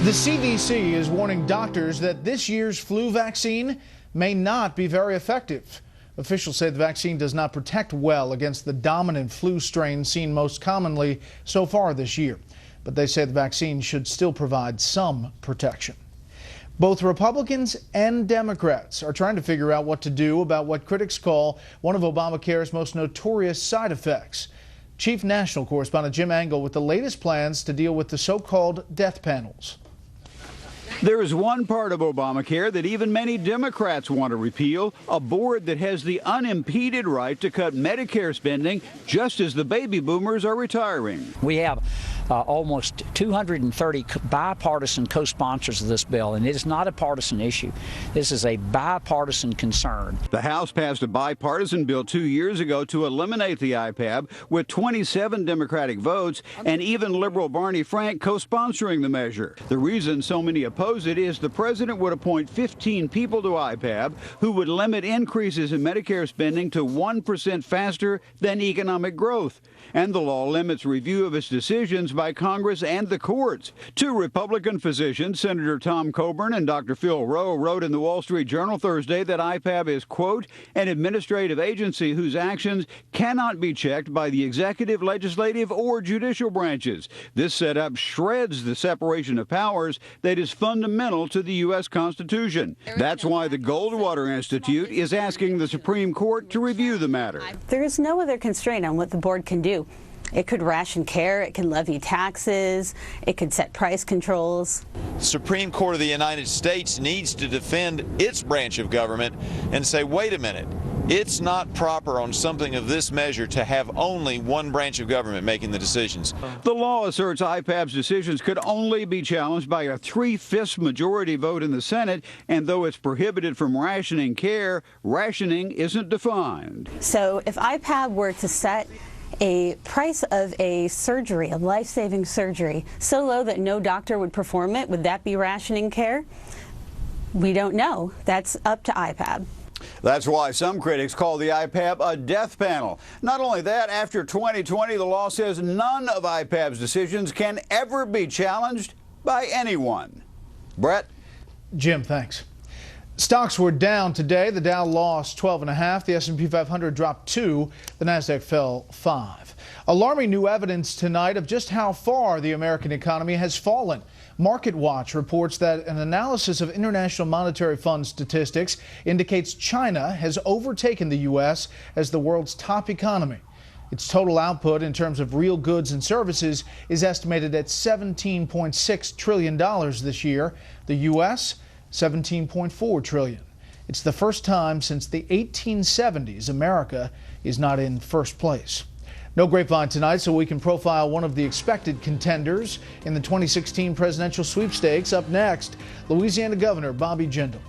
The CDC is warning doctors that this year's flu vaccine may not be very effective. Officials say the vaccine does not protect well against the dominant flu strain seen most commonly so far this year. But they say the vaccine should still provide some protection. Both Republicans and Democrats are trying to figure out what to do about what critics call one of Obamacare's most notorious side effects. Chief National Correspondent Jim Angle with the latest plans to deal with the so-called death panels. There is one part of Obamacare that even many Democrats want to repeal, a board that has the unimpeded right to cut Medicare spending just as the baby boomers are retiring. We have almost 230 bipartisan co-sponsors of this bill, and it is not a partisan issue. This is a bipartisan concern. The House passed a bipartisan bill 2 years ago to eliminate the IPAB with 27 Democratic votes, and even liberal Barney Frank co-sponsoring the measure. The reason so many oppose it is the president would appoint 15 people to IPAB who would limit increases in Medicare spending to 1% faster than economic growth. And the law limits review of its decisions by Congress and the courts. Two Republican physicians, Senator Tom Coburn and Dr. Phil Rowe, wrote in the Wall Street Journal Thursday that IPAB is, quote, an administrative agency whose actions cannot be checked by the executive, legislative, or judicial branches. This setup shreds the separation of powers that is fundamental to the U.S. Constitution. That's why the Goldwater Institute is asking the Supreme Court to review the matter. There is no other constraint on what the board can do. It could ration care, it can levy taxes, it could set price controls. The Supreme Court of the United States needs to defend its branch of government and say, wait a minute, it's not proper on something of this measure to have only one branch of government making the decisions. The law asserts IPAB's decisions could only be challenged by a 3/5 majority vote in the Senate, and though it's prohibited from rationing care, rationing isn't defined. So if IPAB were to set a price of a surgery, a life-saving surgery, so low that no doctor would perform it, would that be rationing care? We don't know. That's up to IPAB. That's why some critics call the IPAB a death panel. Not only that, after 2020, the law says none of IPAB's decisions can ever be challenged by anyone. Brett? Jim, thanks. Stocks were down today. The Dow lost 12.5. The S&P 500 dropped 2. The Nasdaq fell 5. Alarming new evidence tonight of just how far the American economy has fallen. Market Watch reports that an analysis of International Monetary Fund statistics indicates China has overtaken the U.S. as the world's top economy. Its total output in terms of real goods and services is estimated at $17.6 trillion this year. The U.S., $17.4 trillion. It's the first time since the 1870s America is not in first place. No Grapevine tonight, so we can profile one of the expected contenders in the 2016 presidential sweepstakes. Up next, Louisiana Governor Bobby Jindal.